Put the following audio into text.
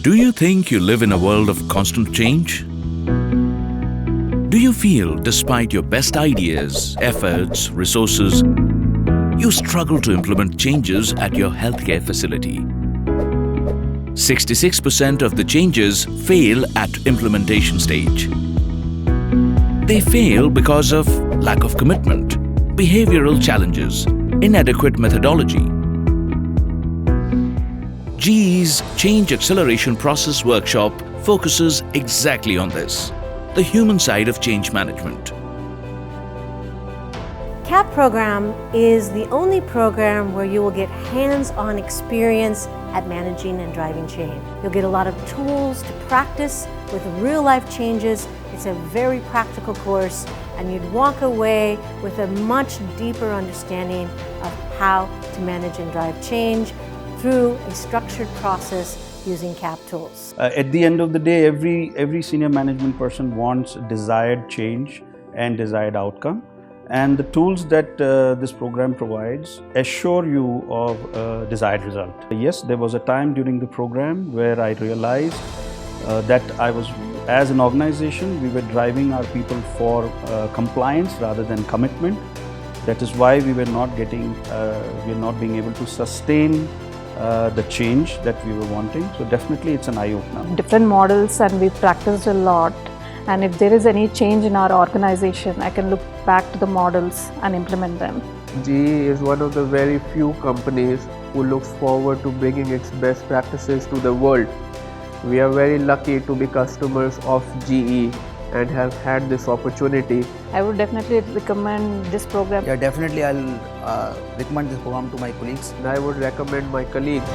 Do you think you live in a world of constant change? Do you feel, despite your best ideas, efforts, resources, you struggle to implement changes at your healthcare facility? 66% of the changes fail at implementation stage. They fail because of lack of commitment, behavioral challenges, inadequate methodology. GE's Change Acceleration Process Workshop focuses exactly on this, the human side of change management. CAP program is the only program where you will get hands-on experience at managing and driving change. You'll get a lot of tools to practice with real-life changes. It's a very practical course, and you'd walk away with a much deeper understanding of how to manage and drive change through a structured process using CAP tools. At the end of the day, every senior management person wants desired change and desired outcome. And the tools that this program provides assure you of a desired result. Yes, there was a time during the program where I realized that as an organization, we were driving our people for compliance rather than commitment. That is why we were not being able to sustain the change that we were wanting. So definitely it's an eye-opener. Different models, and we practiced a lot. And if there is any change in our organization, I can look back to the models and implement them. GE is one of the very few companies who looks forward to bringing its best practices to the world. We are very lucky to be customers of GE and have had this opportunity. I would definitely recommend this program. Yeah, definitely I'll recommend this program to my colleagues. And I would recommend my colleagues.